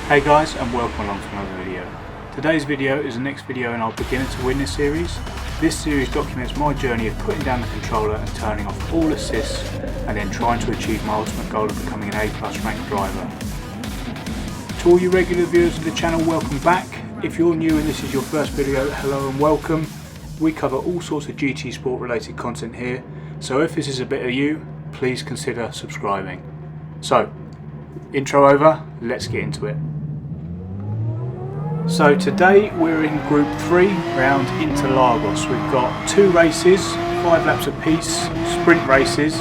Hey guys, and welcome along to another video. Today's video is the next video in our Beginner to Winner series. This series documents my journey of putting down the controller and turning off all assists and then trying to achieve my ultimate goal of becoming an A+ ranked driver. To all you regular viewers of the channel, welcome back. If you're new and this is your first video, hello and welcome. We cover all sorts of GT Sport related content here, so if this is a bit of you, please consider subscribing. So, intro over, let's get into it. So today we're in Group 3 round Interlagos. We've got 2 races, 5 laps apiece, sprint races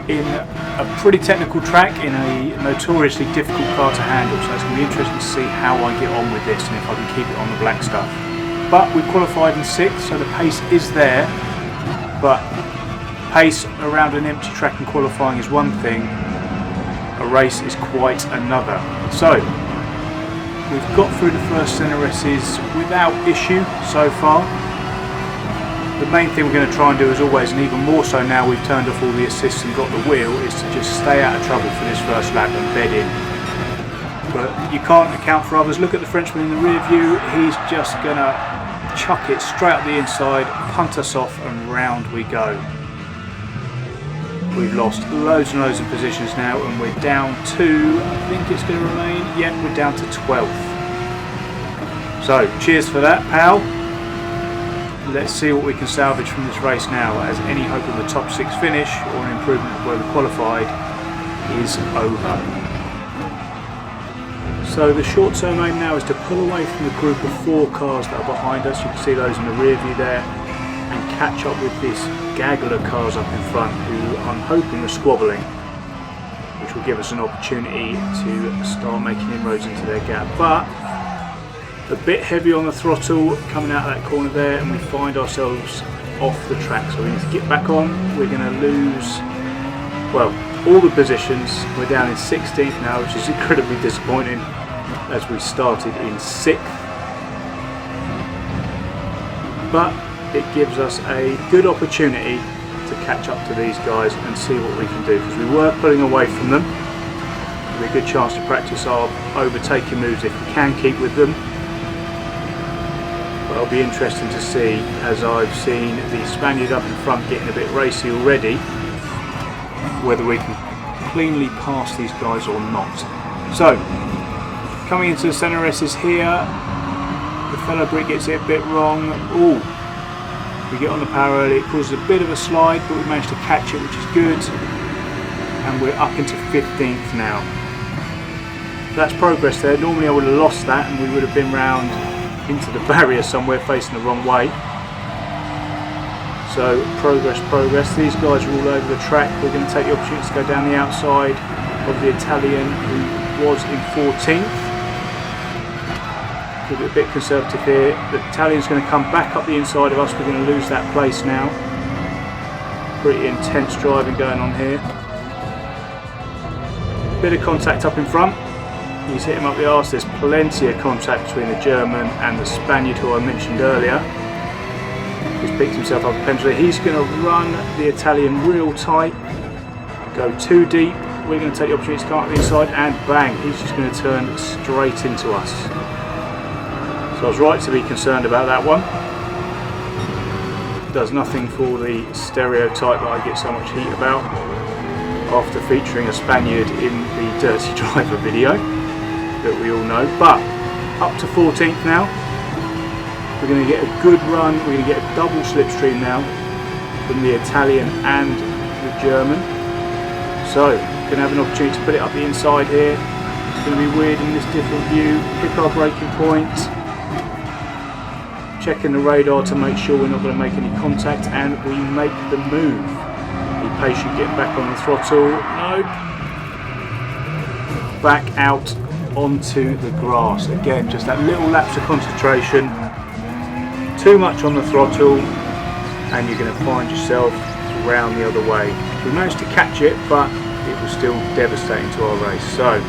in a pretty technical track in a notoriously difficult car to handle, so it's going to be interesting to see how I get on with this and if I can keep it on the black stuff. But we qualified in 6th, so the pace is there, but pace around an empty track and qualifying is one thing, a race is quite another. So we've got through the first CNRSs without issue so far. The main thing we're going to try and do, as always, and even more so now we've turned off all the assists and got the wheel, is to just stay out of trouble for this first lap and bed in. But you can't account for others. Look at the Frenchman in the rear view. He's just going to chuck it straight up the inside, punt us off, and round we go. We've lost loads and loads of positions now, and we're down to, I think it's going to remain, yeah, we're down to 12th. So, cheers for that, pal. Let's see what we can salvage from this race now, as any hope of a top 6 finish or an improvement of where we qualified is over. So the short-term aim now is to pull away from the group of 4 cars that are behind us. You can see those in the rear view there, and catch up with this gaggle of cars up in front who I'm hoping are squabbling, which will give us an opportunity to start making inroads into their gap. But a bit heavy on the throttle coming out of that corner there, and we find ourselves off the track, so we need to get back on. We're going to lose, well, all the positions. We're down in 16th now, which is incredibly disappointing as we started in 6th, but it gives us a good opportunity to catch up to these guys and see what we can do, because we were pulling away from them. It'll be a good chance to practice our overtaking moves if we can keep with them. But it'll be interesting to see, as I've seen the Spaniard up in front getting a bit racy already, whether we can cleanly pass these guys or not. So, coming into the centre S's here, the fellow Brit gets it a bit wrong. Ooh. We get on the power early, it causes a bit of a slide, but we managed to catch it, which is good. And we're up into 15th now. That's progress there. Normally I would have lost that and we would have been round into the barrier somewhere facing the wrong way. So progress. These guys are all over the track. We're going to take the opportunity to go down the outside of the Italian who was in 14th. We'll be a bit conservative here. The Italian's going to come back up the inside of us. We're going to lose that place now. Pretty intense driving going on here. Bit of contact up in front. He's hit him up the arse. There's plenty of contact between the German and the Spaniard who I mentioned earlier. He's picked himself up a pencil. He's going to run the Italian real tight, go too deep. We're going to take the opportunity to come up the inside, and bang, he's just going to turn straight into us. So I was right to be concerned about that one. Does nothing for the stereotype that I get so much heat about after featuring a Spaniard in the Dirty Driver video that we all know. But up to 14th now. We're going to get a good run. We're going to get a double slipstream now from the Italian and the German. So we're going to have an opportunity to put it up the inside here. It's going to be weird in this different view. Pick our braking point. Checking the radar to make sure we're not going to make any contact, and we make the move. Be patient, get back on the throttle. Nope. Back out onto the grass. Again, just that little lapse of concentration. Too much on the throttle, and you're going to find yourself round the other way. We managed to catch it, but it was still devastating to our race. So,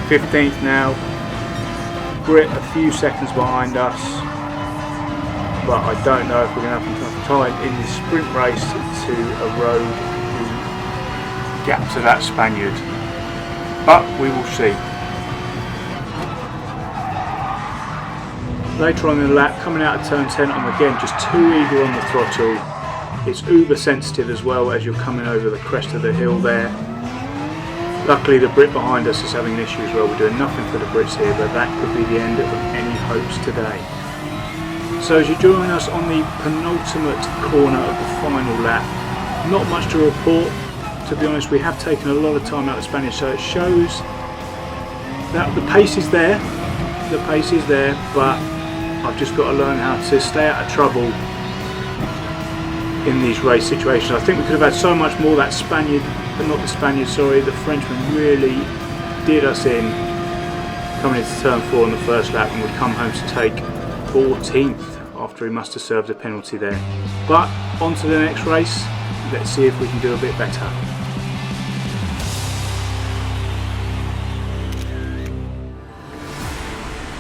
15th now. Brit a few seconds behind us. But I don't know if we're going to have enough time in this sprint race to erode the gap to that Spaniard. But we will see. Later on in the lap, coming out of turn 10, I'm again just too eager on the throttle. It's uber sensitive as well as you're coming over the crest of the hill there. Luckily the Brit behind us is having an issue as well. We're doing nothing for the Brits here, but that could be the end of any hopes today. So as you join us on the penultimate corner of the final lap, not much to report. To be honest, we have taken a lot of time out of Spanish, so it shows that the pace is there. The pace is there, but I've just got to learn how to stay out of trouble in these race situations. I think we could have had so much more. That Spaniard, not the Spaniard, sorry, the Frenchman really did us in coming into turn 4 on the first lap, and would come home to take 14th after he must have served a penalty there. But on to the next race. Let's see if we can do a bit better.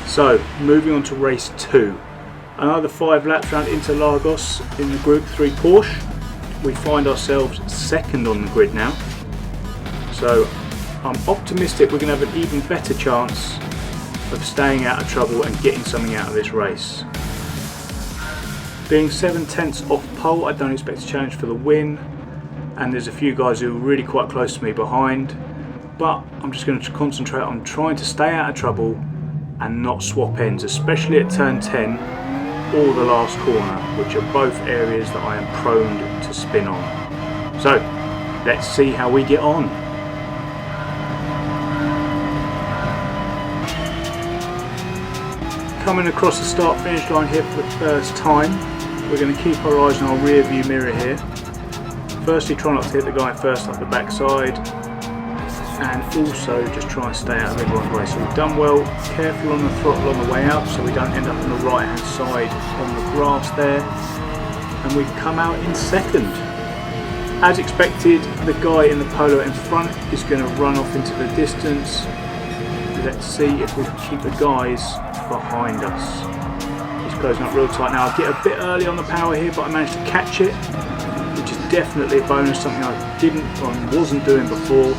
So, moving on to race 2. Another 5 laps round Interlagos in the Group 3 Porsche. We find ourselves second on the grid now. So, I'm optimistic we're going to have an even better chance of staying out of trouble and getting something out of this race. Being 7/10 off pole, I don't expect a challenge for the win. And there's a few guys who are really quite close to me behind. But I'm just going to concentrate on trying to stay out of trouble and not swap ends, especially at turn 10 or the last corner, which are both areas that I am prone to spin on. So let's see how we get on. Coming across the start finish line here for the first time, we're going to keep our eyes on our rear view mirror here. Firstly, try not to hit the guy first up the backside, and also just try and stay out of everyone's way. So we've done well, careful on the throttle on the way out so we don't end up on the right hand side on the grass there, and we've come out in second. As expected, the guy in the Polo in front is going to run off into the distance. Let's see if we can keep the guys behind us. He's closing up real tight now. I get a bit early on the power here, but I managed to catch it, which is definitely a bonus, something I wasn't doing before.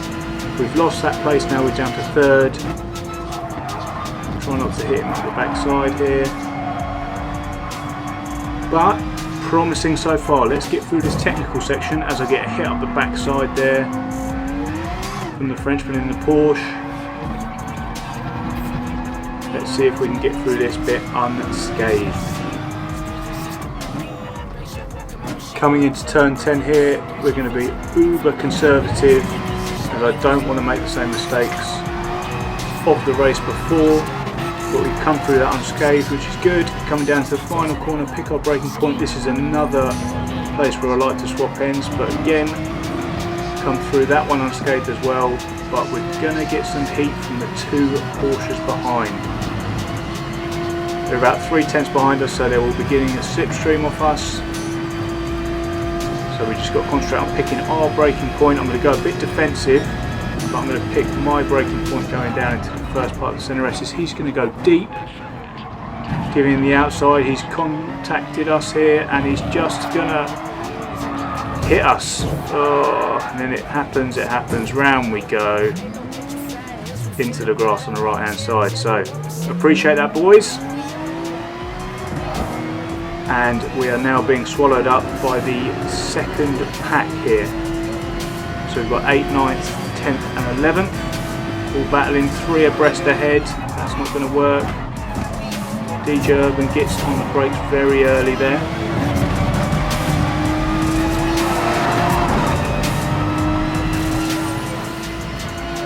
We've lost that place now, we're down to third. Try not to hit him up the backside here. But promising so far. Let's get through this technical section as I get a hit up the backside there from the Frenchman in the Porsche. Let's see if we can get through this bit unscathed. Coming into turn 10 here, we're going to be uber conservative, as I don't want to make the same mistakes of the race before, but we've come through that unscathed, which is good. Coming down to the final corner, pick our braking point. This is another place where I like to swap ends, but again, come through that one unscathed as well, but we're going to get some heat from the 2 Porsches behind. They're about 3/10 behind us, so they will be getting a slipstream off us. So we just got to concentrate on picking our braking point. I'm going to go a bit defensive, but I'm going to pick my braking point going down into the first part of the centre S. He's going to go deep, giving him the outside. He's contacted us here, and he's just going to hit us. Oh, and then it happens. Round we go into the grass on the right hand side. So appreciate that, boys. And we are now being swallowed up by the second pack here. So we've got 8th, 9th, 10th and 11th, all battling 3 abreast ahead. That's not going to work. DJ Urban gets on the brakes very early there.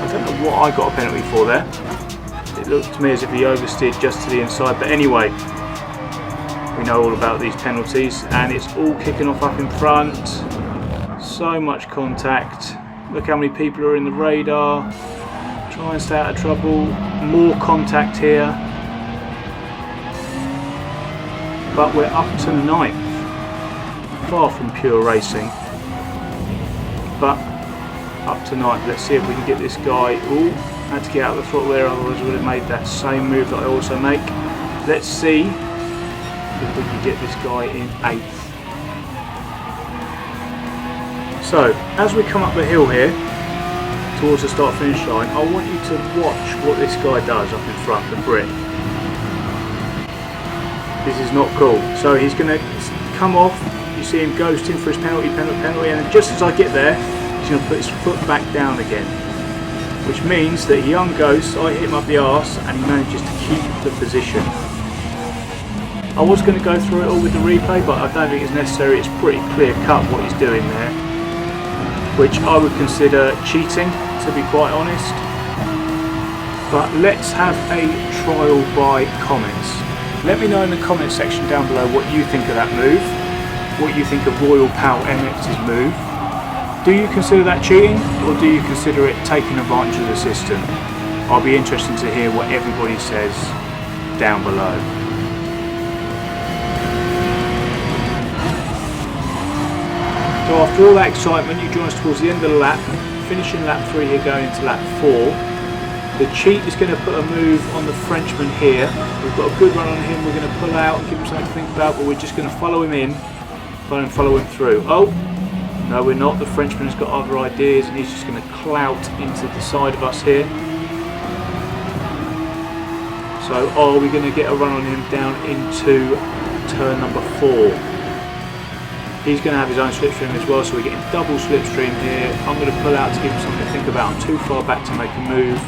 I don't know what I got a penalty for there. It looked to me as if he oversteered just to the inside, but anyway, we know all about these penalties, and it's all kicking off up in front. So much contact. Look how many people are in the radar. Try and stay out of trouble. More contact here. But we're up to 9th. Far from pure racing. But up to 9th. Let's see if we can get this guy. Ooh, had to get out of the throttle there, otherwise we would have made that same move that I also make. Let's see if we can get this guy in 8th. So, as we come up the hill here, towards the start finish line, I want you to watch what this guy does up in front, the Brit. This is not cool. So he's going to come off. You see him ghosting for his penalty, and just as I get there, he's going to put his foot back down again. Which means that he unghosts, I hit him up the arse, and he manages to keep the position. I was going to go through it all with the replay, but I don't think it's necessary. It's pretty clear cut what he's doing there, which I would consider cheating, to be quite honest. But let's have a trial by comments. Let me know in the comment section down below what you think of that move, what you think of Royal Pal MX's move. Do you consider that cheating, or do you consider it taking advantage of the system? I'll be interested to hear what everybody says down below. So after all that excitement, you join us towards the end of the lap, finishing lap 3 here, going into lap 4. The cheat is going to put a move on the Frenchman here. We've got a good run on him, we're going to pull out and give him something to think about, but we're just going to follow him in, follow him through. Oh, no we're not, the Frenchman has got other ideas and he's just going to clout into the side of us here. So are we going to get a run on him down into turn number 4? He's going to have his own slipstream as well, so we're getting double slipstream here. I'm going to pull out to give him something to think about. I'm too far back to make a move.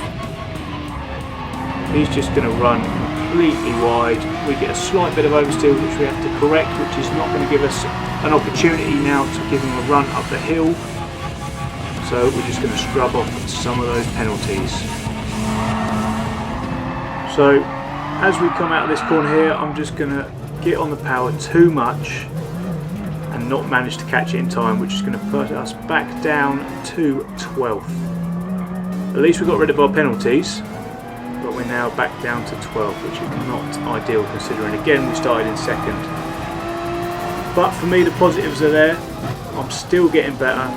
He's just going to run completely wide. We get a slight bit of oversteer which we have to correct, which is not going to give us an opportunity now to give him a run up the hill. So we're just going to scrub off some of those penalties. So as we come out of this corner here, I'm just going to get on the power too much and not manage to catch it in time, which is going to put us back down to 12th. At least we got rid of our penalties, but we're now back down to 12th, which is not ideal considering again we started in 2nd. But for me the positives are there. I'm still getting better.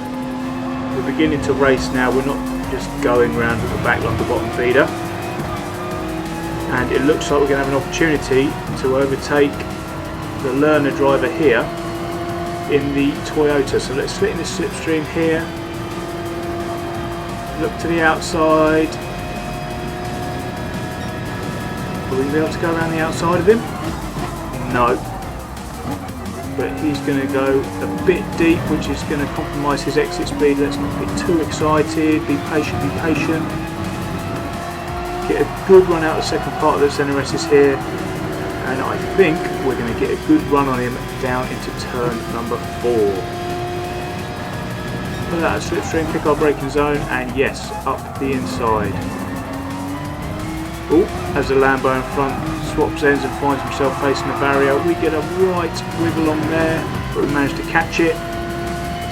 We're beginning to race now. We're not just going round at the back like a bottom feeder. And it looks like we're going to have an opportunity to overtake the learner driver here in the Toyota. So let's fit in the slipstream here, look to the outside. Will we be able to go around the outside of him? No, but he's going to go a bit deep, which is going to compromise his exit speed. Let's not get too excited, be patient, get a good run out of the second part of the NRSs here. And I think we're going to get a good run on him down into turn number 4. Pull out a slipstream, pick our braking zone, and yes, up the inside. Oh, as the Lambo in front swaps ends and finds himself facing the barrier, we get a right wiggle on there, but we managed to catch it.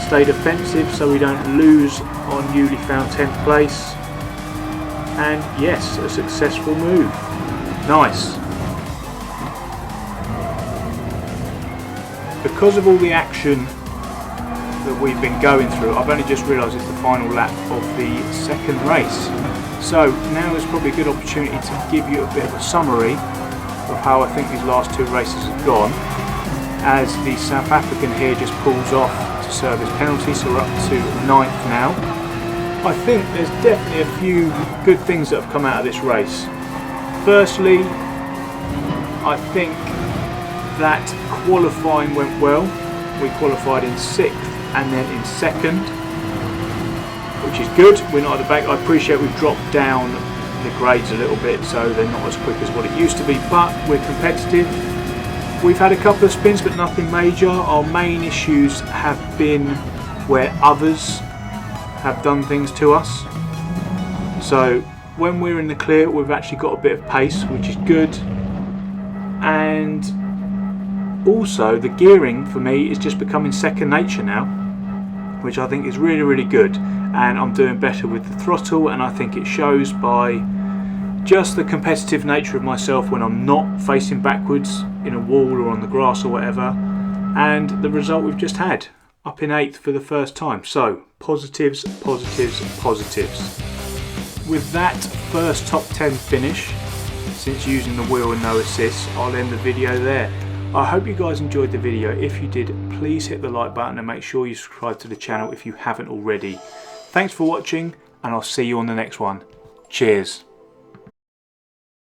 Stay defensive so we don't lose our newly found 10th place. And yes, a successful move. Nice. Because of all the action that we've been going through, I've only just realised it's the final lap of the 2nd race. So now is probably a good opportunity to give you a bit of a summary of how I think these last 2 races have gone, as the South African here just pulls off to serve his penalty, so we're up to 9th now. I think there's definitely a few good things that have come out of this race. Firstly, I think that qualifying went well. We qualified in 6th and then in 2nd, which is good. We're not at the back. I appreciate we've dropped down the grades a little bit, so they're not as quick as what it used to be, but we're competitive. We've had a couple of spins, but nothing major. Our main issues have been where others have done things to us. So when we're in the clear, we've actually got a bit of pace, which is good. And also the gearing for me is just becoming second nature now, which I think is really, really good. And I'm doing better with the throttle, and I think it shows by just the competitive nature of myself when I'm not facing backwards in a wall or on the grass or whatever. And the result we've just had, up in 8th for the first time. So positives, positives, positives. With that first top 10 finish, since using the wheel and no assists, I'll end the video there. I hope you guys enjoyed the video. If you did, please hit the like button and make sure you subscribe to the channel if you haven't already. Thanks for watching, and I'll see you on the next one. Cheers.